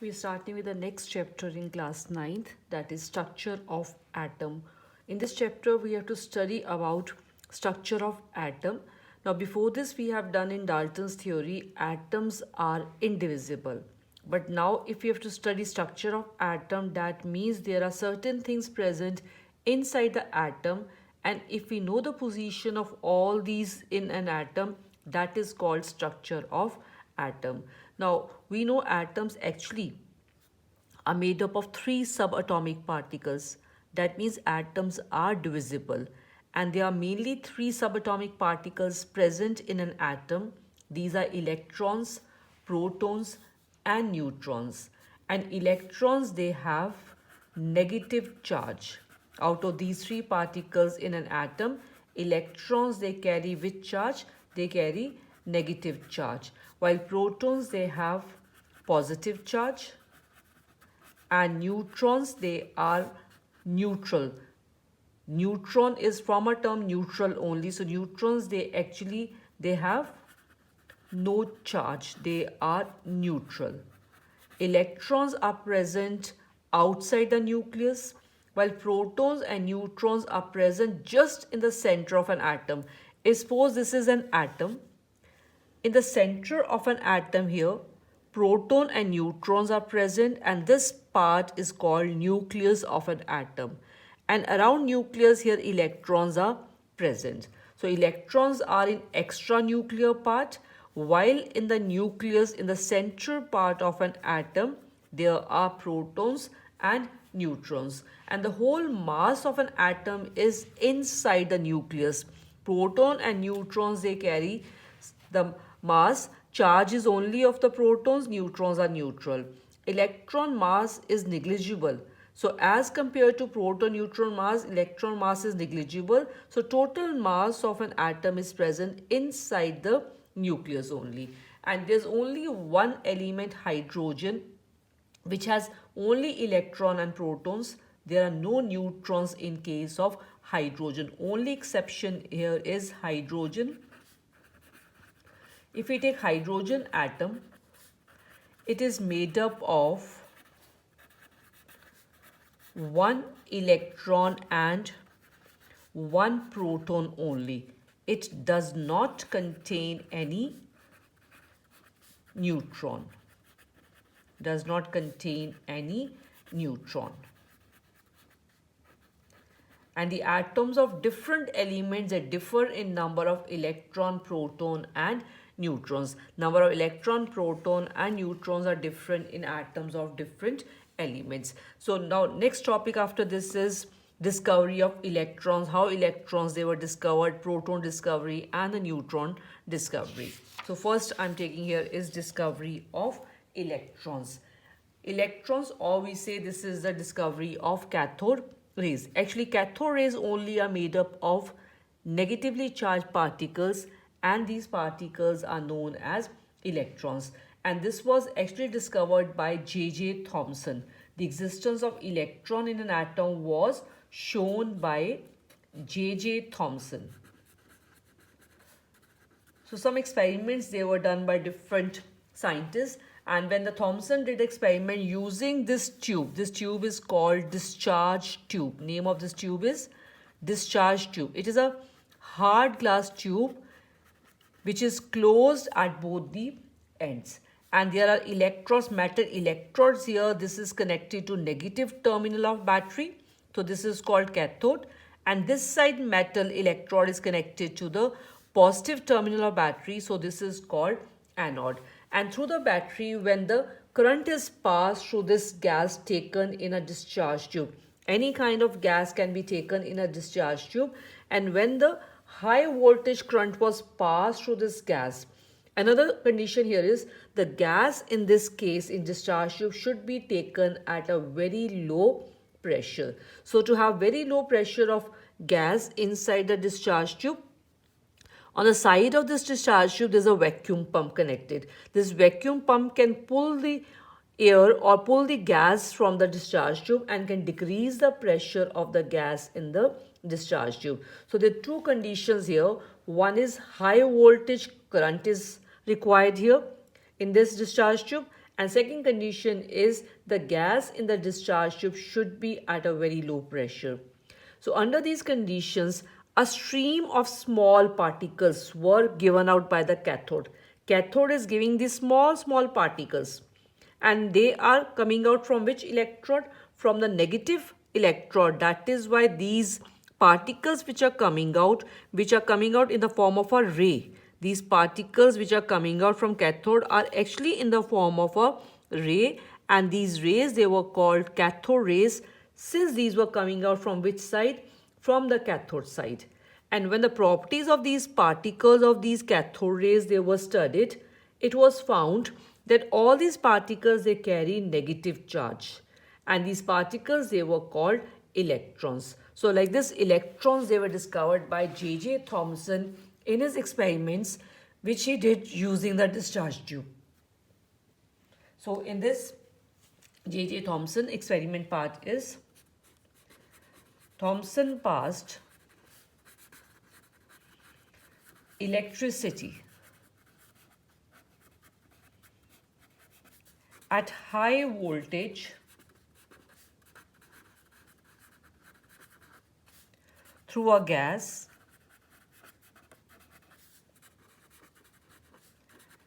We're starting with the next chapter in class ninth, that is structure of atom. In this chapter, we have to study about structure of atom. Now, before this, we have done in Dalton's theory, atoms are indivisible. But now, if you have to study structure of atom, that means there are certain things present inside the atom, and if we know the position of all these in an atom, that is called structure of atom. Now, we know atoms actually are made up of three subatomic particles. That means atoms are divisible. And there are mainly three subatomic particles present in an atom. These are electrons, protons, and neutrons. And electrons, they have negative charge. Out of these three particles in an atom, electrons, they carry which charge? They carry negative charge. While protons, they have positive charge, and neutrons, they are neutral. Neutron is from a term neutral only, so neutrons, they have no charge, they are neutral. Electrons are present outside the nucleus, while protons and neutrons are present just in the center of an atom. Suppose this is an atom. In the center of an atom here, proton and neutrons are present, and this part is called nucleus of an atom. And around nucleus here, electrons are present. So electrons are in extranuclear part, while in the nucleus, in the center part of an atom, there are protons and neutrons. And the whole mass of an atom is inside the nucleus. Proton and neutrons, they carry the mass. Charge is only of the protons, neutrons are neutral. Electron mass is negligible. So as compared to proton neutron mass, electron mass is negligible. So total mass of an atom is present inside the nucleus only. And there's only one element, hydrogen, which has only electron and protons. There are no neutrons in case of hydrogen. Only exception here is hydrogen. If we take hydrogen atom, it is made up of one electron and one proton only. It does not contain any neutron. Does not contain any neutron. And the atoms of different elements that differ in number of electron, proton, and neutrons. Number of electron, proton, and neutrons are different in atoms of different elements. So now next topic after this is discovery of electrons, how electrons they were discovered, proton discovery, and the neutron discovery. So first I'm taking here is discovery of electrons. Electrons, or we say this is the discovery of cathode rays. Actually, cathode rays only are made up of negatively charged particles, and these particles are known as electrons. And this was actually discovered by J.J. Thomson. The existence of electron in an atom was shown by J.J. Thomson. So some experiments, they were done by different scientists, and when the Thomson did experiment using this tube is called discharge tube. Name of this tube is discharge tube. It is a hard glass tube which is closed at both the ends, and there are electrodes, metal electrodes here. This is connected to negative terminal of battery, so this is called cathode, and this side metal electrode is connected to the positive terminal of battery, so this is called anode. And through the battery, when the current is passed through this gas taken in a discharge tube, any kind of gas can be taken in a discharge tube, and when the high voltage current was passed through this gas, another condition here is the gas in this case in discharge tube should be taken at a very low pressure. So to have very low pressure of gas inside the discharge tube, on the side of this discharge tube, there's a vacuum pump connected. This vacuum pump can pull the air or pull the gas from the discharge tube and can decrease the pressure of the gas in the discharge tube. So there are two conditions here. One is high voltage current is required here in this discharge tube, And second condition is the gas in the discharge tube should be at a very low pressure. So under these conditions, a stream of small particles were given out by the cathode. Cathode is giving these small particles, and they are coming out from which electrode? From the negative electrode. That is why these particles which are coming out in the form of a ray. These particles which are coming out from cathode are actually in the form of a ray, and these rays, they were called cathode rays, since these were coming out from which side? From the cathode side. And when the properties of these particles of these cathode rays, they were studied, it was found that all these particles, they carry negative charge, and these particles, they were called electrons. So like this, electrons, they were discovered by J.J. Thomson in his experiments which he did using the discharge tube. So in this J.J. Thomson experiment part is, Thomson passed electricity at high voltage through a gas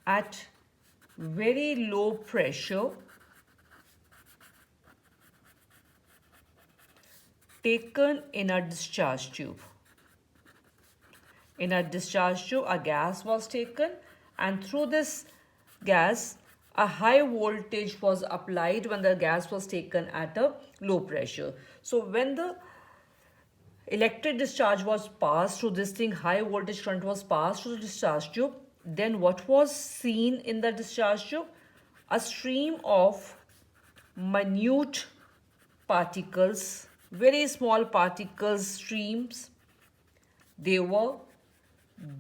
at very low pressure taken in a discharge tube. In a discharge tube, a gas was taken, and through this gas, a high voltage was applied when the gas was taken at a low pressure. So when the electric discharge was passed through this thing, high voltage current was passed through the discharge tube, then what was seen in the discharge tube? A stream of minute particles, very small particles streams, they were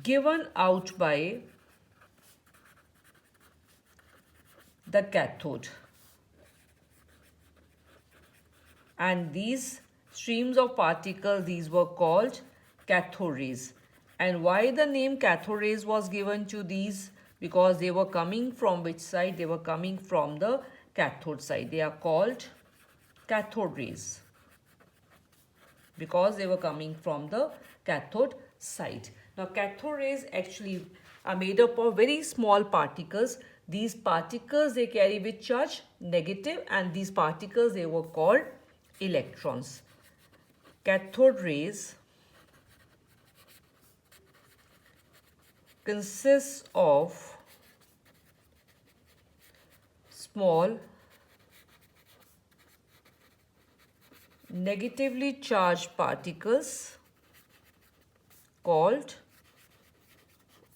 given out by the cathode. And these streams of particles, these were called cathode rays. And why the name cathode rays was given to these? Because they were coming from which side? They were coming from the cathode side. They are called cathode rays because they were coming from the cathode side. Now cathode rays actually are made up of very small particles. These particles, they carry which charge? Negative, and these particles, they were called electrons. Cathode rays consists of small negatively charged particles called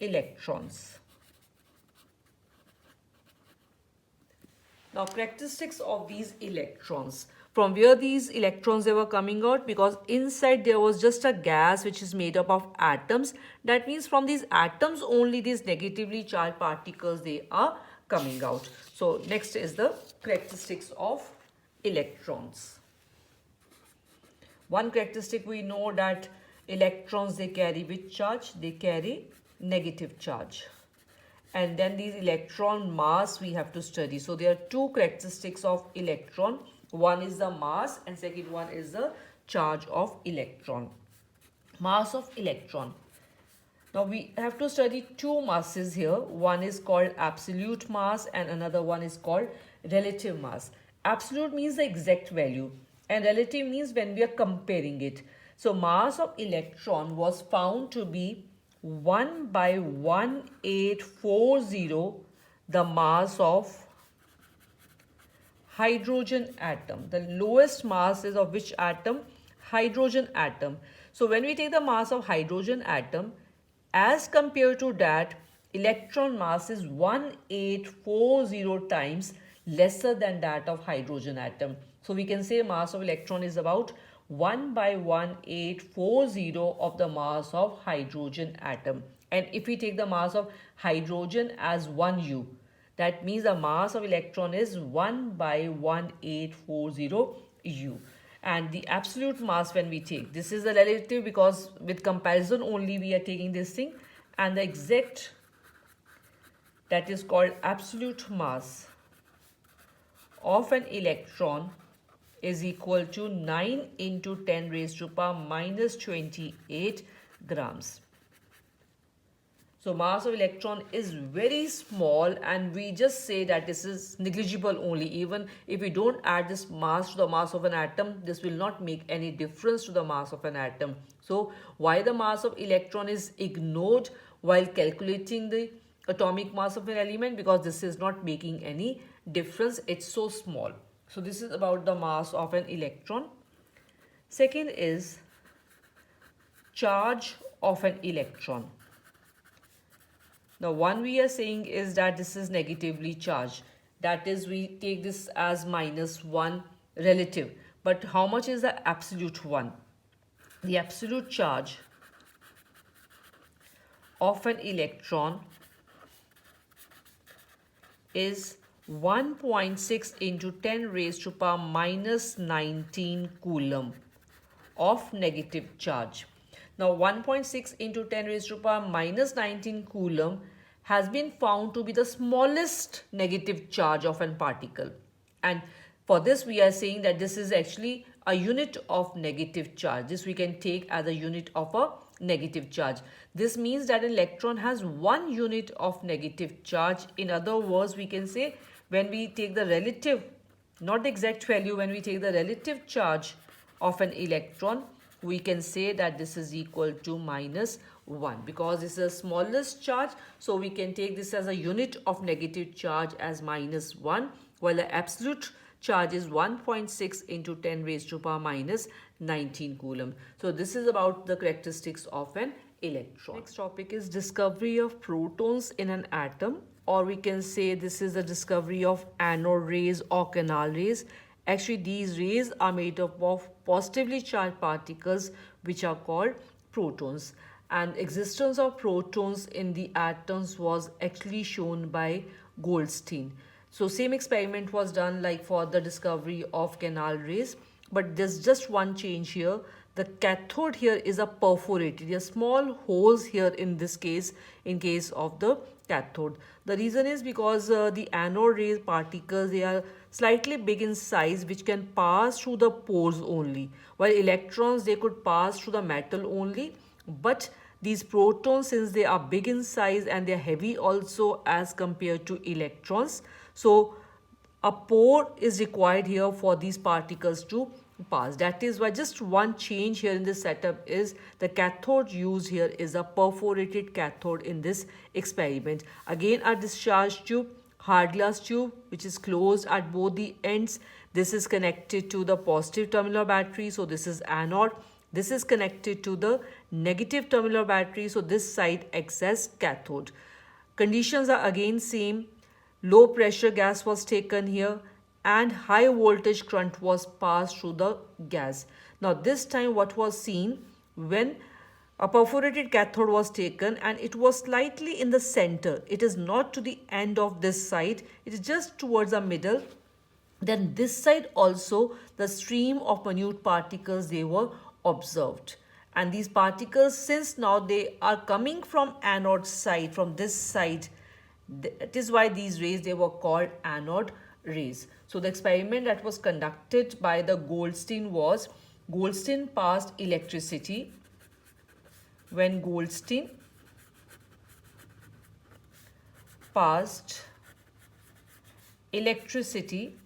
electrons. Now characteristics of these electrons. From where these electrons, they were coming out? Because inside there was just a gas which is made up of atoms. That means from these atoms only these negatively charged particles, they are coming out. So next is the characteristics of electrons. One characteristic we know that electrons, they carry which charge? They carry negative charge. And then these electron mass we have to study. So there are two characteristics of electron. One is the mass and second one is the charge of electron. Mass of electron. Now we have to study two masses here. One is called absolute mass and another one is called relative mass. Absolute means the exact value and relative means when we are comparing it. So mass of electron was found to be 1 by 1840 the mass of hydrogen atom. The lowest mass is of which atom? Hydrogen atom. So when we take the mass of hydrogen atom, as compared to that, electron mass is 1840 times lesser than that of hydrogen atom. So we can say mass of electron is about 1 by 1840 of the mass of hydrogen atom. And if we take the mass of hydrogen as 1U, that means the mass of electron is 1 by 1840 U. And the absolute mass when we take, this is the relative because with comparison only we are taking this thing, and the exact, that is called absolute mass. of an electron is equal to 9 into 10 raised to power minus 28 grams. So mass of electron is very small, and we just say that this is negligible only. Even if we don't add this mass to the mass of an atom, this will not make any difference to the mass of an atom. So why the mass of electron is ignored while calculating the atomic mass of an element? Because this is not making any difference. It's so small. So this is about the mass of an electron. Second is charge of an electron. Now, one we are saying is that this is negatively charged. That is, we take this as -1 relative. But how much is the absolute one? The absolute charge of an electron is 1.6 into 10 raised to power minus 19 coulomb of negative charge. Now 1.6 into 10 raised to power minus 19 coulomb has been found to be the smallest negative charge of a particle. And for this we are saying that this is actually a unit of negative charge. This we can take as a unit of a negative charge. This means that an electron has 1 unit of negative charge. In other words, we can say when we take the relative, not the exact value, when we take the relative charge of an electron, we can say that this is equal to -1 because this is the smallest charge. So we can take this as a unit of negative charge as -1, while the absolute charge is 1.6 into 10 raised to power minus 19 coulomb. So this is about the characteristics of an electron. Next topic is discovery of protons in an atom, or we can say this is the discovery of anode rays or canal rays. Actually, these rays are made up of positively charged particles which are called protons. And existence of protons in the atoms was actually shown by Goldstein. So same experiment was done like for the discovery of canal rays, but there's just one change here. The cathode here is a perforated. There are small holes here in this case, in case of the cathode. The reason is because the anode ray particles, they are slightly big in size, which can pass through the pores only, while electrons, they could pass through the metal only. But these protons, since they are big in size and they are heavy also as compared to electrons, so a pore is required here for these particles to pass. That is why just one change here in this setup is the cathode used here is a perforated cathode in this experiment. Again, a discharge tube, hard glass tube, which is closed at both the ends. This is connected to the positive terminal battery, so this is anode. This is connected to the negative terminal battery, so this side acts as cathode. Conditions are again same. Low pressure gas was taken here and high voltage current was passed through the gas. Now this time what was seen, when a perforated cathode was taken and it was slightly in the center, it is not to the end of this side, it is just towards the middle. Then this side also, the stream of minute particles, they were observed. And these particles, since now they are coming from anode side, from this side, that is why these rays, they were called anode rays. So the experiment that was conducted by the Goldstein was, Goldstein passed electricity. When Goldstein passed electricity,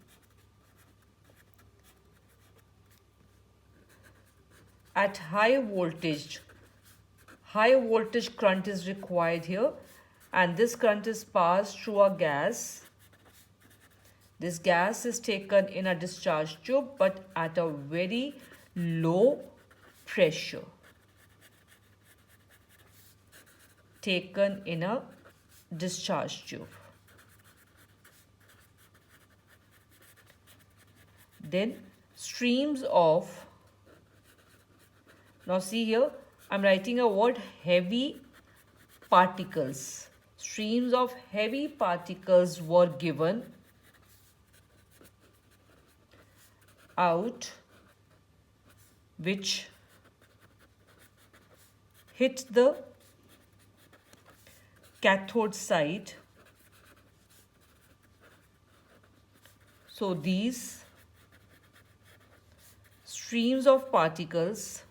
at high voltage current is required here, and this current is passed through a gas. This gas is taken in a discharge tube but at a very low pressure. Taken in a discharge tube. Then streams of, now see here, I'm writing a word heavy particles. Streams of heavy particles were given out, which hit the cathode side. So these streams of particles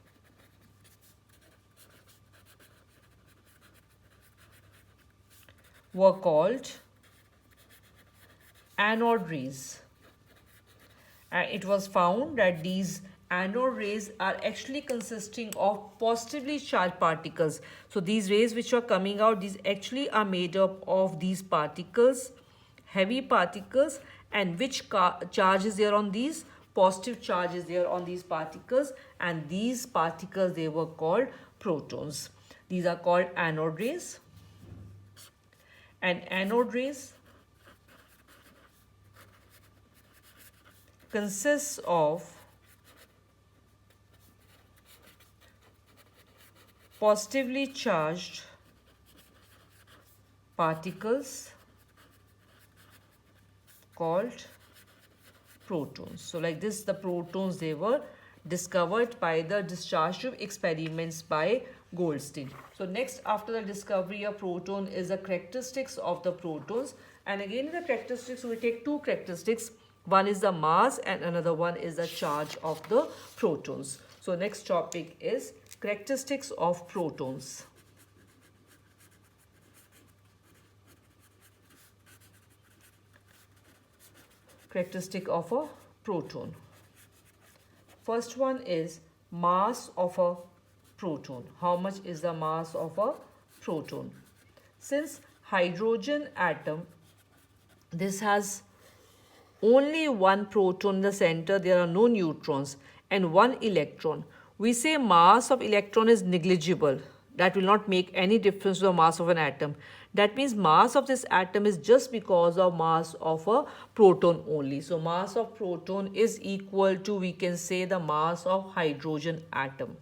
were called anode rays. And it was found that these anode rays are actually consisting of positively charged particles. So these rays which are coming out, these actually are made up of these particles, heavy particles, and which charge is there on these? Positive charge is there on these particles, and these particles, they were called protons. These are called anode rays. And anode rays consists of positively charged particles called protons. So like this, the protons, they were discovered by the discharge tube experiments by Goldstein. So next, after the discovery of proton, is the characteristics of the protons. And again, in the characteristics, we take two characteristics. One is the mass and another one is the charge of the protons. So next topic is characteristics of protons. Characteristic of a proton. First one is mass of a proton. How much is the mass of a proton? Since hydrogen atom, this has only one proton in the center, there are no neutrons, and one electron. We say mass of electron is negligible. That will not make any difference to the mass of an atom. That means mass of this atom is just because of mass of a proton only. So mass of proton is equal to, we can say, the mass of hydrogen atom.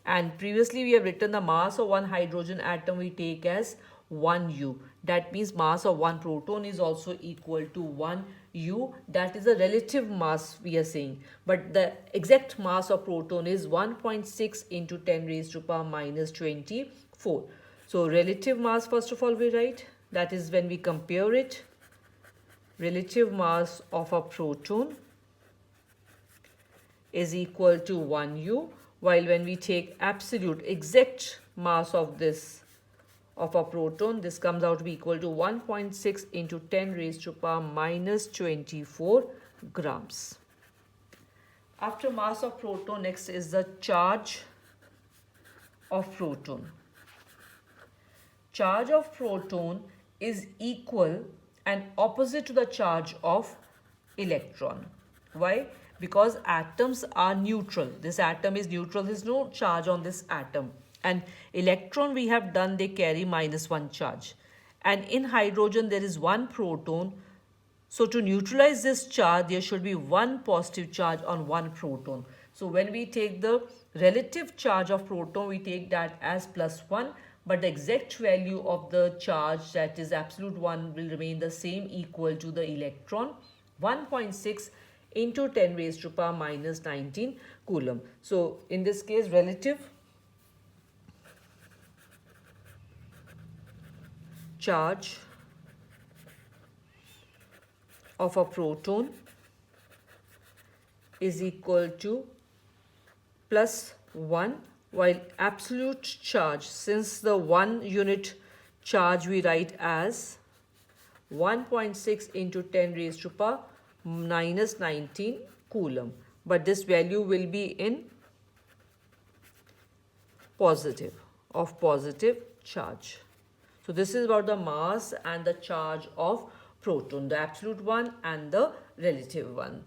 And previously we have written the mass of one hydrogen atom we take as 1 U. That means mass of one proton is also equal to 1 U. That is the relative mass we are saying. But the exact mass of proton is 1.6 into 10 raised to power minus 24. So relative mass, first of all, we write. That is when we compare it. Relative mass of a proton is equal to 1 U. While when we take absolute exact mass of this, of a proton, this comes out to be equal to 1.6 into 10 raised to power minus 24 grams. After mass of proton, next is the charge of proton. Charge of proton is equal and opposite to the charge of electron. Why? Because atoms are neutral. This atom is neutral. There is no charge on this atom. And electron, we have done, they carry -1 charge. And in hydrogen, there is one proton. So to neutralize this charge, there should be one positive charge on one proton. So when we take the relative charge of proton, we take that as +1. But the exact value of the charge, that is absolute 1, will remain the same, equal to the electron, 1.6 into 10 raised to power minus 19 coulomb. So in this case, relative charge of a proton is equal to +1, while absolute charge, since the 1 unit charge we write as 1.6 into 10 raised to power minus 19 coulomb. But this value will be in positive, of positive charge. So this is about the mass and the charge of proton, the absolute one and the relative one.